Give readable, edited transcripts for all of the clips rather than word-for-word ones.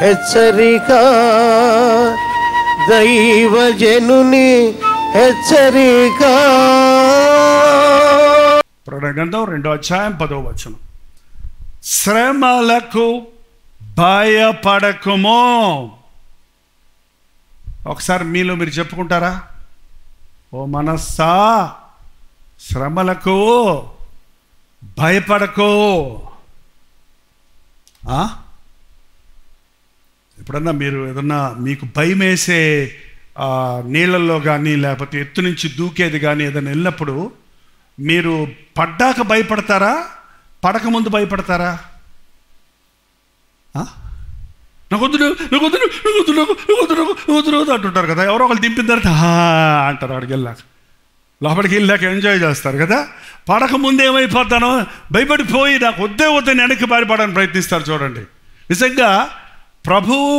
హెచ్చరిక, దైవజనుని హెచ్చరిక. ప్రకటన గ్రంథం 2వ అధ్యాయం 10వ వచనం. శ్రమలకు భయపడకుము. ఒకసారి మీలో మీరు చెప్పుకుంటారా? ఓ మనస్సా, శ్రమలకు భయపడకు. ఎప్పుడన్నా మీరు ఏదన్నా మీకు భయం వేసే నీళ్ళల్లో కానీ లేకపోతే ఎత్తు నుంచి దూకేది కానీ ఏదైనా వెళ్ళినప్పుడు మీరు పడ్డాక భయపడతారా, పడకముందు భయపడతారా? అంటుంటారు కదా. ఎవరో ఒకరు దింపిన తర్వాత అంటారు. అక్కడికి వెళ్ళాక, లోపలికి వెళ్ళాక ఎంజాయ్ చేస్తారు కదా. పడకముందు ఏమైపోతానో భయపడిపోయి నాకు వద్దని వెనక్కి పారిపోవడానికి ప్రయత్నిస్తారు. చూడండి, నిజంగా ప్రభువు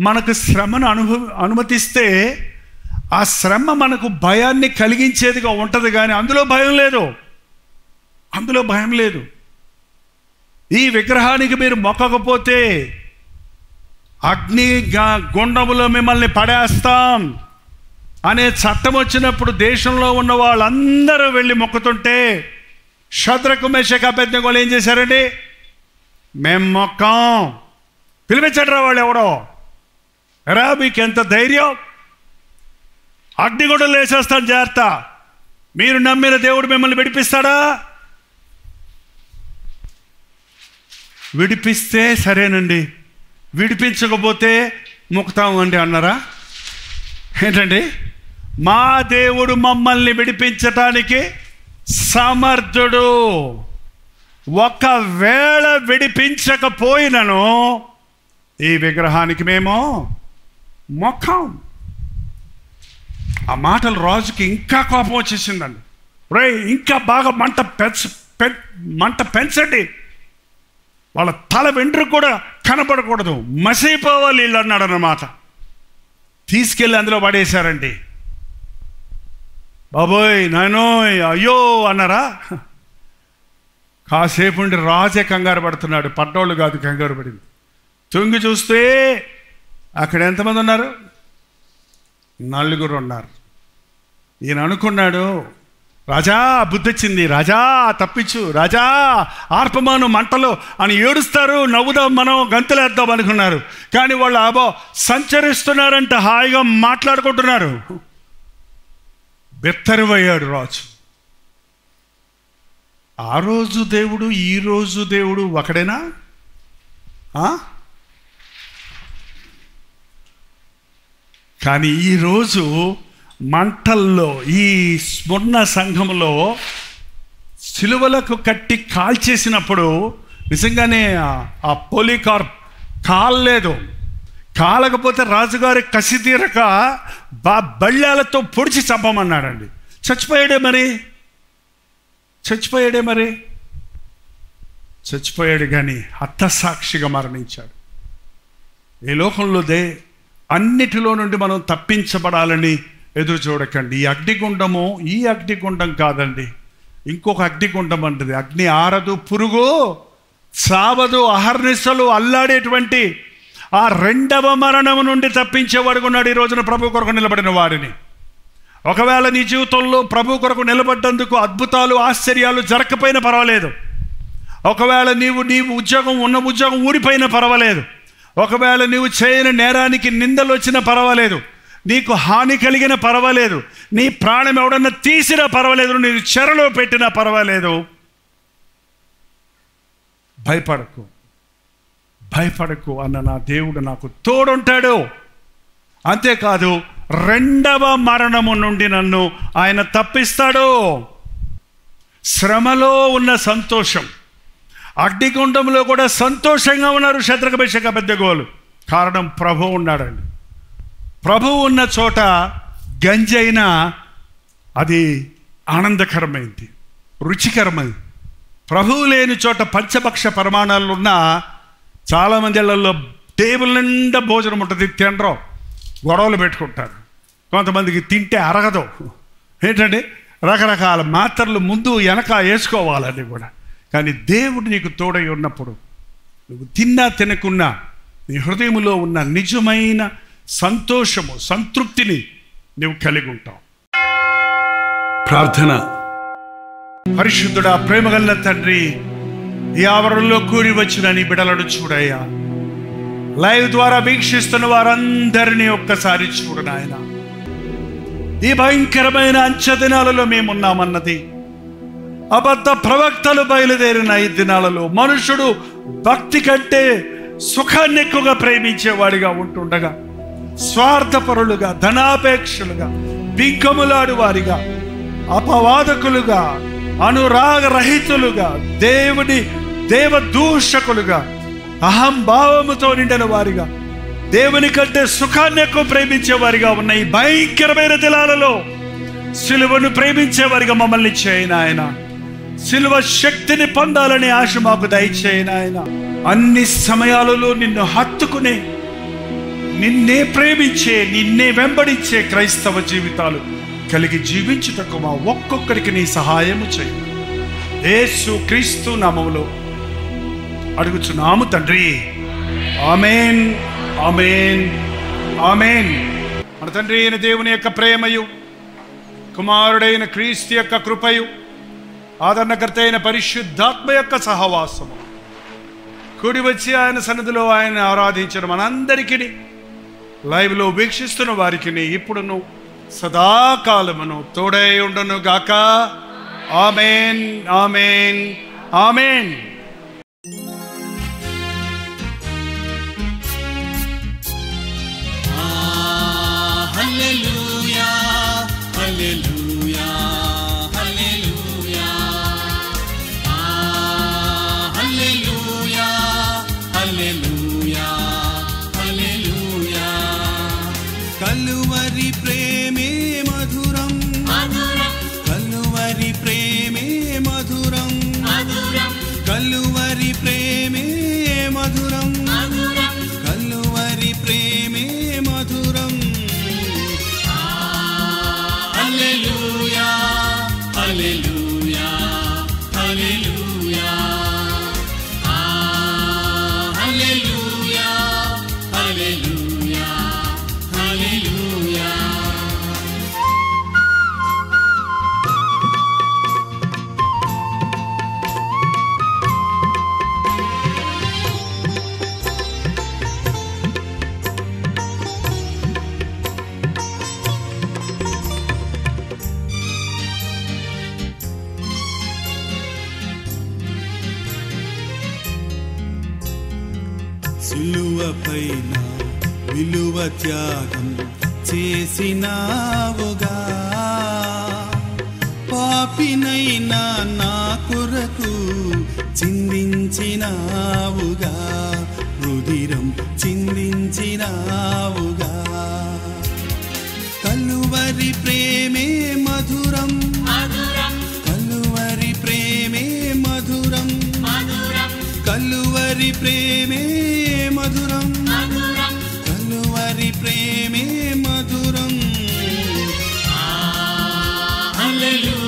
మనకు శ్రమను అనుమతిస్తే ఆ శ్రమ మనకు భయాన్ని కలిగించేదిగా ఉంటుంది, కానీ అందులో భయం లేదు. అందులో భయం లేదు. ఈ విగ్రహానికి మీరు మొక్కకపోతే అగ్ని గుండములో మిమ్మల్ని పడేస్తాం అనే చట్టం వచ్చినప్పుడు దేశంలో ఉన్న వాళ్ళందరూ వెళ్ళి మొక్కుతుంటే షద్రకు మేషకు అబేద్నెగోలు ఏం చేశారండి? మేము మొక్కాం. పిలిపించడరా వాళ్ళు ఎవడో, ఎరా మీకు ఎంత ధైర్యం, అగ్నిగుండంలో వేసేస్తాను జాగ్రత్త, మీరు నమ్మిన దేవుడు మిమ్మల్ని విడిపిస్తాడా? విడిపిస్తే సరేనండి, విడిపించకపోతే మొక్కుతామండి అన్నారా? ఏంటండి? మా దేవుడు మమ్మల్ని విడిపించటానికి సమర్థుడు. ఒకవేళ విడిపించకపోయినను ఈ విగ్రహానికి మేము మొక్కం. ఆ మాటలు రాజుకి ఇంకా కోపం వచ్చేసిందండి. రే, ఇంకా బాగా మంట పెంచండి, వాళ్ళ తల వెంట్రుక కూడా కనపడకూడదు, మసైపోవాలి వీళ్ళు అన్నాడు అన్నమాట. తీసుకెళ్ళి అందులో పడేశారండి. బాబోయ్, నాయనోయ్, అయ్యో అన్నారా? కాసేపు ఉండి రాజే కంగారు పడుతున్నాడు, పడ్డోళ్ళు కాదు కంగారు పడింది. తొంగి చూస్తే అక్కడ ఎంతమంది ఉన్నారు? 4 ఉన్నారు. ఈయన అనుకున్నాడు, రాజా బుద్ధి వచ్చింది, రాజా తప్పించు, రాజా ఆర్పమాను మంటలో అని ఏడుస్తారు, నవ్వుదాం, మనం గంతులేద్దాం అనుకున్నారు. కానీ వాళ్ళు సంచరిస్తున్నారంట, హాయిగా మాట్లాడుకుంటున్నారు. బెత్తరివయ్యాడు రాజు. ఆ రోజు దేవుడు ఈ రోజు దేవుడు ఒకడేనా? కానీ ఈరోజు మంటల్లో ఈ స్మరణ సంఘంలో సిలువలకు కట్టి కాల్చేసినప్పుడు నిజంగానే ఆ పోలీకార్ప్ కాల్లేదు. కాలకపోతే రాజుగారి కసి తీరక బళ్ళాలతో పొడిచి చంపమన్నాడండి. చచ్చిపోయాడే మరి చచ్చిపోయాడు, కానీ హతసాక్షిగా మరణించాడు. ఈ లోకంలో అన్నిటిలో నుండి మనం తప్పించబడాలని ఎదురు చూడకండి. ఈ అగ్నిగుండము ఈ అగ్నిగుండం కాదండి, ఇంకొక అగ్నిగుండం అంటది. అగ్ని ఆరదు, పురుగు చావదు, అహర్నిశలు అల్లాడేటువంటి ఆ 2వ మరణము నుండి తప్పించేవాడుగా ఉన్నాడు ఈ రోజున ప్రభు కొరకు నిలబడిన వారిని. ఒకవేళ నీ జీవితంలో ప్రభు కొరకు నిలబడ్డందుకు అద్భుతాలు ఆశ్చర్యాలు జరగకపోయినా పర్వాలేదు. ఒకవేళ నీవు ఉద్యోగం ఊడిపోయినా పర్వాలేదు. ఒకవేళ నీవు చేయని నేరానికి నిందలు వచ్చినా పర్వాలేదు. నీకు హాని కలిగిన పర్వాలేదు. నీ ప్రాణం ఎవడన్నా తీసినా పర్వాలేదు. నేను చెరలో పెట్టినా పర్వాలేదు. భయపడకు అన్న నా దేవుడు నాకు తోడుంటాడు. అంతేకాదు 2వ మరణము నుండి నన్ను ఆయన తప్పిస్తాడు. శ్రమలో ఉన్న సంతోషం, అగ్నిగుండంలో కూడా సంతోషంగా ఉన్నారు శద్రకు మేషకు అబేద్నెగోలు. కారణం ప్రభువు ఉన్నాడండి. ప్రభువు ఉన్న చోట గంజైనా అది ఆనందకరమైంది, రుచికరమైంది. ప్రభువు లేని చోట పంచభక్ష పరిమాణాలు ఉన్న చాలామంది ఇళ్లలో టేబుల్ నిండా భోజనం ఉంటుంది, తినరు, గొడవలు పెట్టుకుంటారు. కొంతమందికి తింటే అరగదు. ఏంటంటే రకరకాల మాత్రలు ముందు వెనక వేసుకోవాలని కూడా. కానీ దేవుడు నీకు తోడై ఉన్నప్పుడు నువ్వు తిన్నా తినకున్నా నీ హృదయంలో ఉన్న నిజమైన సంతోషము, సంతృప్తిని నువ్వు కలిగి ఉంటావు. ప్రార్థన. పరిశుద్ధుడా, ప్రేమగల తండ్రి, ఈ ఆవరణలో కూడి వచ్చిన నీ బిడ్డలను చూడయ్యా. లైవ్ ద్వారా వీక్షిస్తున్న వారందరినీ ఒక్కసారి చూడు నాయన. ఈ భయంకరమైన అంచె దినాలలో మేమున్నామన్నది అబద్ధ ప్రవక్తలు బయలుదేరిన ఈ దినాలలో మనుషుడు భక్తి కంటే సుఖాన్ని ఎక్కువగా ప్రేమించేవాడిగా ఉంటుండగా, స్వార్థపరులుగా, ధనాపేక్షలుగా, బింకములాడు వారిగా, అపవాదకులుగా, అనురాగరహితులుగా, దేవదూషకులుగా, అహంభావముతో నిండిన వారిగా, దేవుని కంటే సుఖాన్ని ఎక్కువ ప్రేమించేవారిగా ఉన్న ఈ భయంకరమైన దినాలలో సిలువను ప్రేమించేవారిగా మమ్మల్ని చేయను ఆయన. సిలువ శక్తిని పొందాలని ఆశ మాకు దయచేయను ఆయన. అన్ని సమయాలలో నిన్ను హత్తుకునే, నిన్నే ప్రేమించే, నిన్నే వెంబడించే క్రైస్తవ జీవితాలు కలిగి జీవించుటకు మా ఒక్కొక్కరికి నీ సహాయము చేయి. యేసు క్రీస్తు నామములో అడుగుచున్నాము తండ్రి. ఆమేన్, ఆమేన్, ఆమేన్. మన తండ్రి అయిన దేవుని యొక్క ప్రేమయు, కుమారుడైన క్రీస్తు యొక్క కృపయు, ఆదరణకర్త అయిన పరిశుద్ధాత్మ యొక్క సహవాసము కూడి వచ్చి ఆయన సన్నిధిలో ఆయన ఆరాధించిన మనందరికీ, లైవ్లో వీక్షిస్తున్న వారికి ఇప్పుడును సదాకాలమును తోడై ఉండును గాక. ఆమేన్, ఆమేన్, ఆమేన్. హల్లెలూయా, హల్లెలూయా, హల్లెలూయా. హల్లెలూయా, హల్లెలూయా, హల్లెలూయా. కలువరి ప్రేమే మధురం, మధురం. కలువరి ప్రేమే మధురం, మధురం. కలువరి ప్రేమే మధురం, మధురం. కలువరి ప్రేమే మధురం. హల్లెలూయా, హల్లెలూయా, హల్లెలూయా. హల్లెలూయా, హల్లెలూయా, హల్లెలూయా. సిలువపైన విలువ త్యాగం చేసినావుగా, పాపినైనా నా కొరకు చిందించినావుగా, రుధిరం చిందించినావుగా. కలువరి ప్రేమే మధురం, మధురం. కలువరి ప్రేమే మధురం, మధురం. కలువరి ప్రేమే మధురం, మధురం. కలువరి ప్రేమే మధురం. హల్లెలూయా.